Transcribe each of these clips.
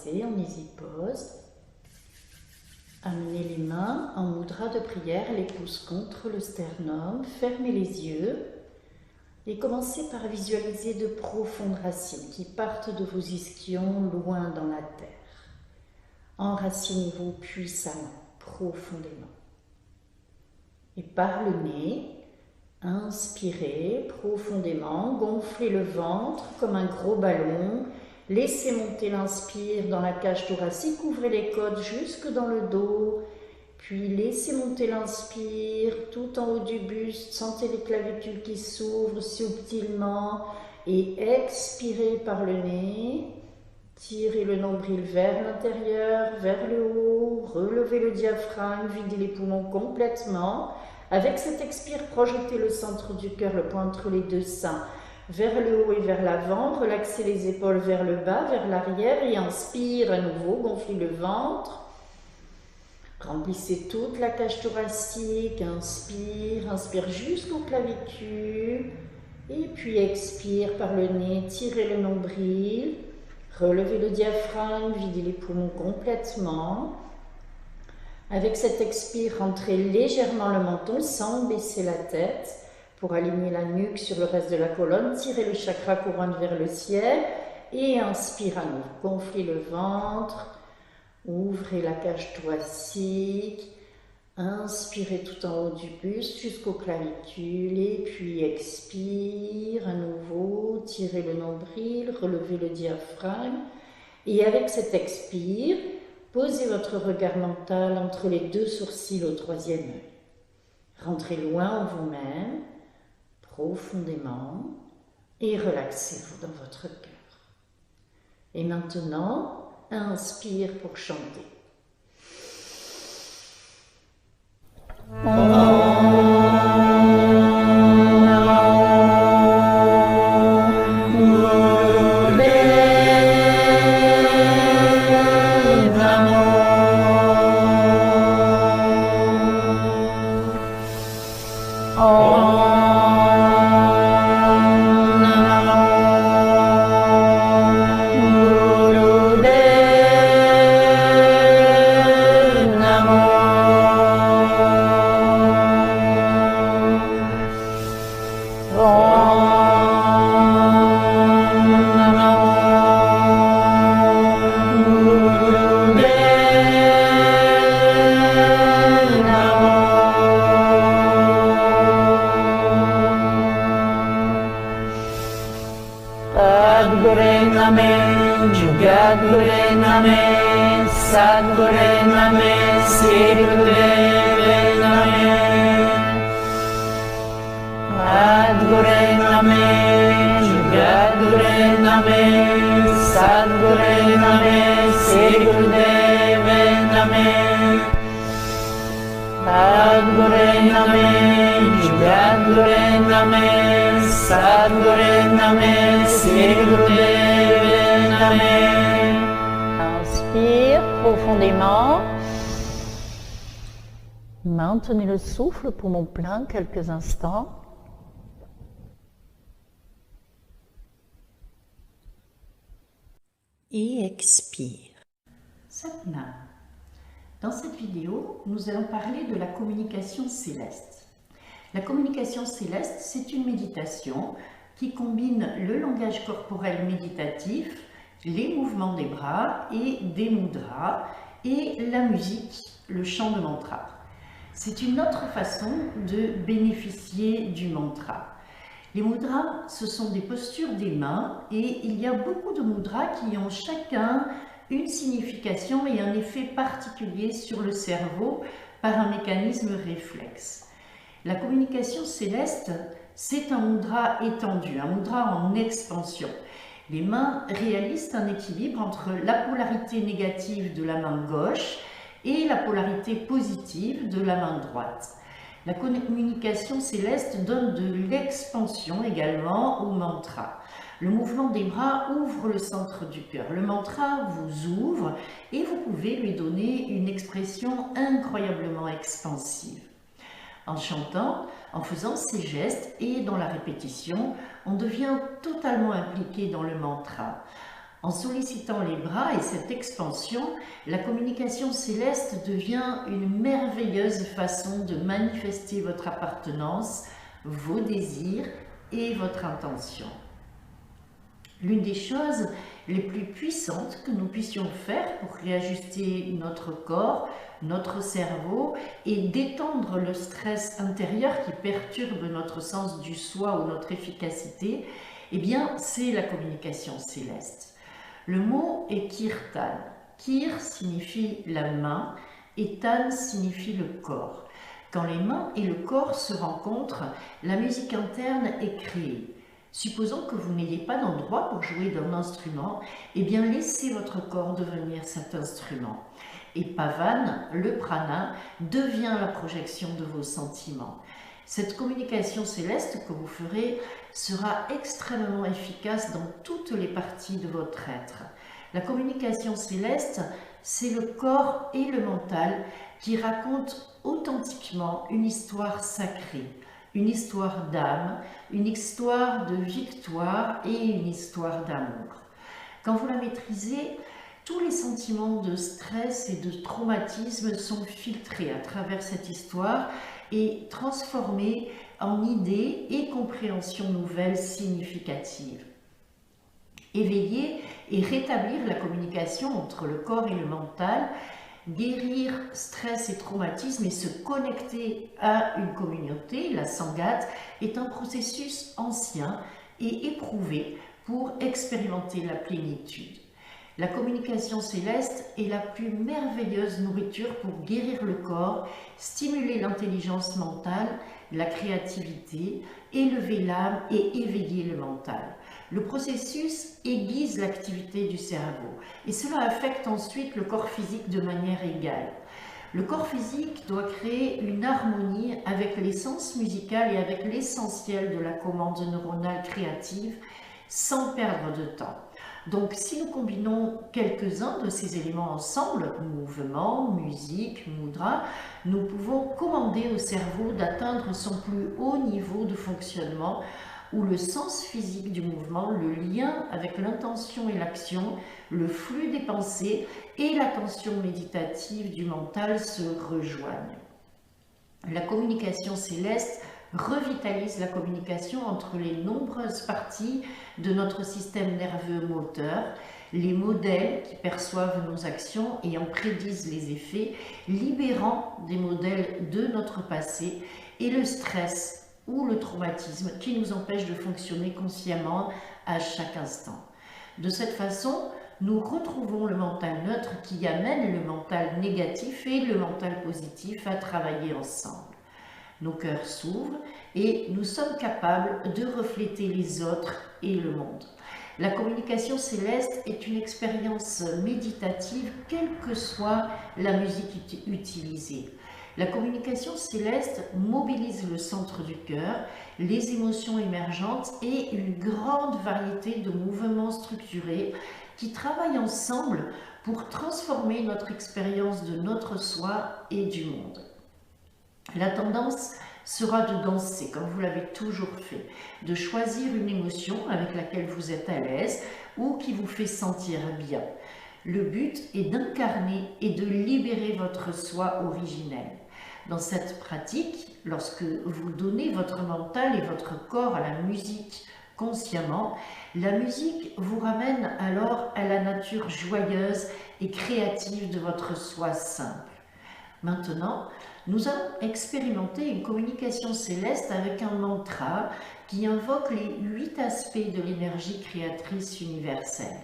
croisés en easy pose. Amenez les mains en mudra de prière, les pouces contre le sternum, fermez les yeux et commencez par visualiser de profondes racines qui partent de vos ischions loin dans la terre. Enracinez-vous puissamment, profondément. Et par le nez, inspirez profondément, gonflez le ventre comme un gros ballon. Laissez monter l'inspire dans la cage thoracique, ouvrez les côtes jusque dans le dos. Puis laissez monter l'inspire tout en haut du buste, sentez les clavicules qui s'ouvrent subtilement. Et expirez par le nez. Tirez le nombril vers l'intérieur, vers le haut, relevez le diaphragme, videz les poumons complètement. Avec cet expire, projetez le centre du cœur, le point entre les deux seins, vers le haut et vers l'avant. Relaxez les épaules vers le bas, vers l'arrière et inspire à nouveau, gonflez le ventre. Remplissez toute la cage thoracique, inspire jusqu'aux clavicules. Et puis expire par le nez, tirez le nombril. Relevez le diaphragme, videz les poumons complètement. Avec cet expire, rentrez légèrement le menton sans baisser la tête pour aligner la nuque sur le reste de la colonne. Tirez le chakra couronne vers le ciel et inspire à nouveau. Gonflez le ventre, ouvrez la cage thoracique. Inspirez tout en haut du buste jusqu'aux clavicules et puis expire à nouveau, tirez le nombril, relevez le diaphragme et avec cet expire, posez votre regard mental entre les deux sourcils au troisième œil. Rentrez loin en vous-même, profondément et relaxez-vous dans votre cœur. Et maintenant, inspire pour chanter. Jagadguru Name, Sadguru Name, Sri Gurudeva Name. Sadguru Name, Jagadguru Name, Sadguru Name, Sri Gurudeva Name. Sadguru Name, Jagadguru Name, Sadguru Name, Sri Gurudeva Name. Inspire profondément. Maintenez le souffle, poumon plein, quelques instants. Et expire. Satnam. Dans cette vidéo, nous allons parler de la communication céleste. La communication céleste, c'est une méditation qui combine le langage corporel méditatif, les mouvements des bras et des mudras et la musique, le chant de mantra. C'est une autre façon de bénéficier du mantra. Les mudras, ce sont des postures des mains et il y a beaucoup de mudras qui ont chacun une signification et un effet particulier sur le cerveau par un mécanisme réflexe. La communication céleste, c'est un mudra étendu, un mudra en expansion. Les mains réalisent un équilibre entre la polarité négative de la main gauche et la polarité positive de la main droite. La communication céleste donne de l'expansion également au mantra. Le mouvement des bras ouvre le centre du cœur. Le mantra vous ouvre et vous pouvez lui donner une expression incroyablement expansive. En chantant, en faisant ces gestes et dans la répétition, on devient totalement impliqué dans le mantra. En sollicitant les bras et cette expansion, la communication céleste devient une merveilleuse façon de manifester votre appartenance, vos désirs et votre intention. L'une des choses les plus puissantes que nous puissions faire pour réajuster notre corps, notre cerveau et détendre le stress intérieur qui perturbe notre sens du soi ou notre efficacité, eh bien, c'est la communication céleste. Le mot est kirtan. Kir signifie la main et tan signifie le corps. Quand les mains et le corps se rencontrent, la musique interne est créée. Supposons que vous n'ayez pas d'endroit pour jouer d'un instrument, eh bien laissez votre corps devenir cet instrument. Et Pavan, le prana, devient la projection de vos sentiments. Cette communication céleste que vous ferez sera extrêmement efficace dans toutes les parties de votre être. La communication céleste, c'est le corps et le mental qui racontent authentiquement une histoire sacrée, une histoire d'âme, une histoire de victoire et une histoire d'amour. Quand vous la maîtrisez, tous les sentiments de stress et de traumatisme sont filtrés à travers cette histoire et transformés en idées et compréhensions nouvelles significatives. Éveiller et rétablir la communication entre le corps et le mental, guérir stress et traumatisme et se connecter à une communauté, la Sangate, est un processus ancien et éprouvé pour expérimenter la plénitude. La communication céleste est la plus merveilleuse nourriture pour guérir le corps, stimuler l'intelligence mentale, la créativité, élever l'âme et éveiller le mental. Le processus aiguise l'activité du cerveau et cela affecte ensuite le corps physique de manière égale. Le corps physique doit créer une harmonie avec l'essence musicale et avec l'essentiel de la commande neuronale créative sans perdre de temps. Donc, si nous combinons quelques-uns de ces éléments ensemble, mouvement, musique, mudra, nous pouvons commander au cerveau d'atteindre son plus haut niveau de fonctionnement où le sens physique du mouvement, le lien avec l'intention et l'action, le flux des pensées et l'attention méditative du mental se rejoignent. La communication céleste revitalise la communication entre les nombreuses parties de notre système nerveux moteur, les modèles qui perçoivent nos actions et en prédisent les effets, libérant des modèles de notre passé et le stress ou le traumatisme qui nous empêche de fonctionner consciemment à chaque instant. De cette façon, nous retrouvons le mental neutre qui amène le mental négatif et le mental positif à travailler ensemble. Nos cœurs s'ouvrent et nous sommes capables de refléter les autres et le monde. La communication céleste est une expérience méditative, quelle que soit la musique utilisée. La communication céleste mobilise le centre du cœur, les émotions émergentes et une grande variété de mouvements structurés qui travaillent ensemble pour transformer notre expérience de notre soi et du monde. La tendance sera de danser comme vous l'avez toujours fait, de choisir une émotion avec laquelle vous êtes à l'aise ou qui vous fait sentir bien. Le but est d'incarner et de libérer votre soi originel. Dans cette pratique, lorsque vous donnez votre mental et votre corps à la musique consciemment, la musique vous ramène alors à la nature joyeuse et créative de votre soi simple. Maintenant, nous allons expérimenter une communication céleste avec un mantra qui invoque les 8 aspects de l'énergie créatrice universelle.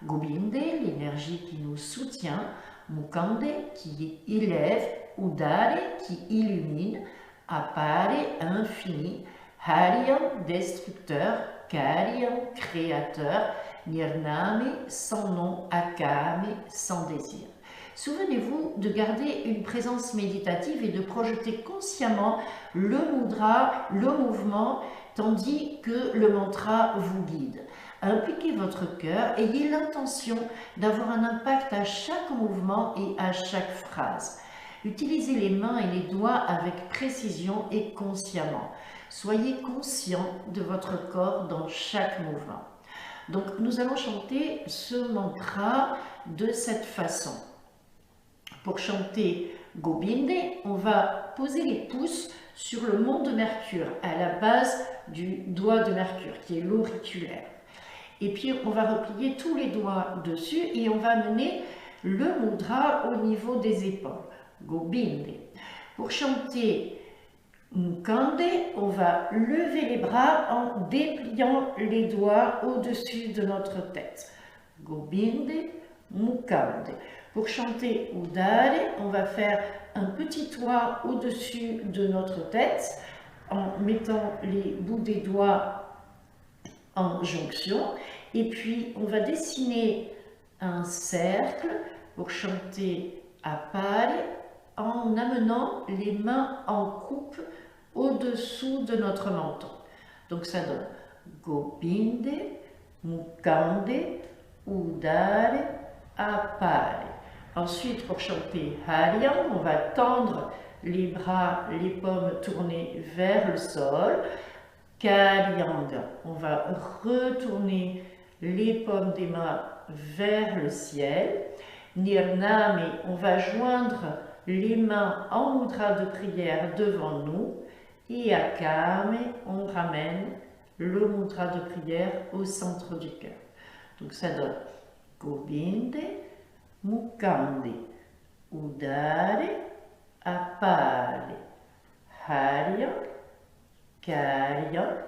Gobinde, l'énergie qui nous soutient, Mukande, qui élève, Udare, qui illumine, Apare, infini, Hariam, destructeur, Karyam, créateur, Nirname, sans nom, Akame, sans désir. Souvenez-vous de garder une présence méditative et de projeter consciemment le mudra, le mouvement, tandis que le mantra vous guide. Impliquez votre cœur, ayez l'intention d'avoir un impact à chaque mouvement et à chaque phrase. Utilisez les mains et les doigts avec précision et consciemment. Soyez conscient de votre corps dans chaque mouvement. Donc nous allons chanter ce mantra de cette façon. Pour chanter Gobinde, on va poser les pouces sur le mont de Mercure, à la base du doigt de Mercure, qui est l'auriculaire. Et puis on va replier tous les doigts dessus et on va mener le mudra au niveau des épaules. Gobinde. Pour chanter Mukande, on va lever les bras en dépliant les doigts au-dessus de notre tête. Gobinde, Mukande. Pour chanter Udare, on va faire un petit toit au-dessus de notre tête en mettant les bouts des doigts en jonction. Et puis, on va dessiner un cercle pour chanter Apare en amenant les mains en coupe au-dessous de notre menton. Donc, ça donne Gobinde, Mukande, Udare, Apare. Ensuite, pour chanter Haryang, on va tendre les bras, les paumes tournées vers le sol. Karyang, on va retourner les paumes des mains vers le ciel. Nirname, on va joindre les mains en mudra de prière devant nous. Et Akame, on ramène le mudra de prière au centre du cœur. Donc ça donne Gobinde, Mukande, Udare, Apare, Haryang, Karyang,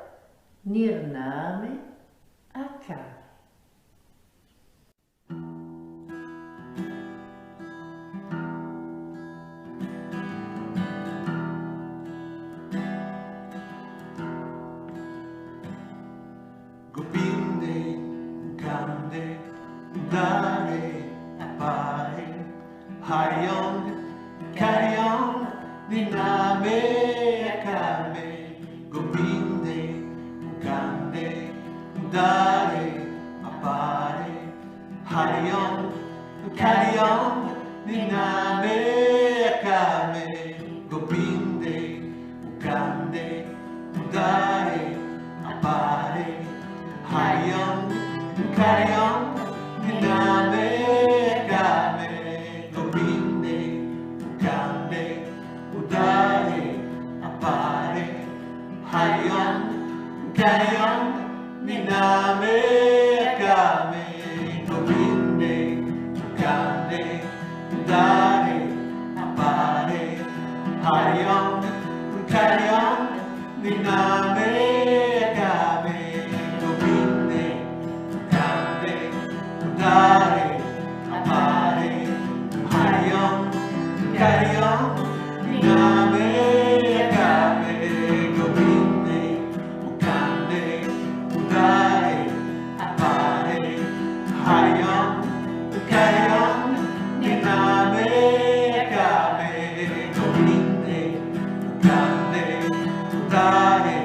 Nirname, Akame. Gobinde, Mukande, Udare, Apare, Haryang, Karyang, Nirname, Akame. Gobinde, Mukande, Udare, Apare, Haryang, Karyang, Nirname, Akame. Gobinde, Mukande, Udare, Apare, Haryang, Karyang, Nirname, Akame. Gobinde, Mukande, Udare, Apare, Haryang, Karyang, Nirname, Akame. Gobinde, Mukande, Udare, Apare, Haryang, Karyang, Nirname, Akame. Gobinde, Mukande, Udare, Apare, Haryang, Karyang, Nirname, Akame. Gobinde, Mukande, Udare, Apare, Haryang, Karyang, Nirname, Akame. Gobinde, Mukande, Udare,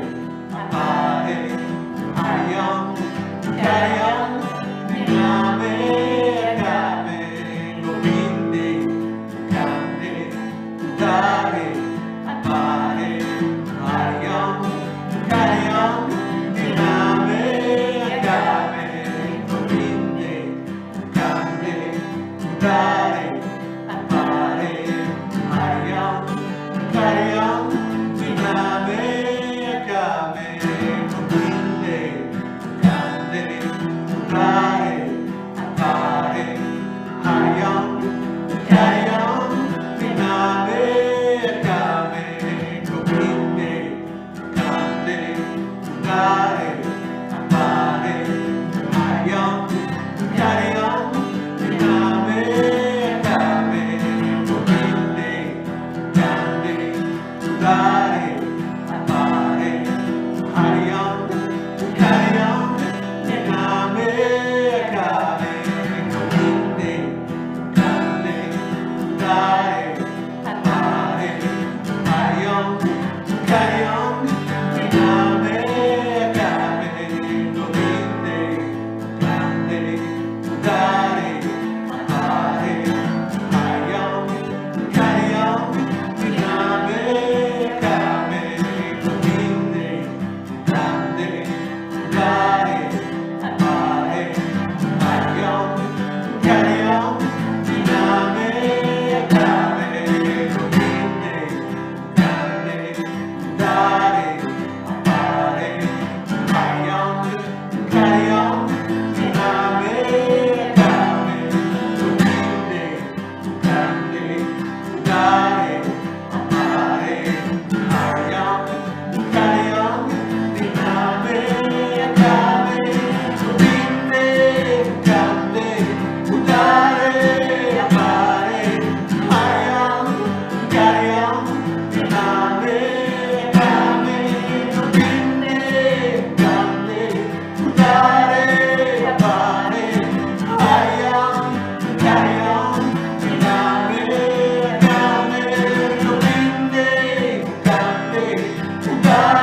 Ukande,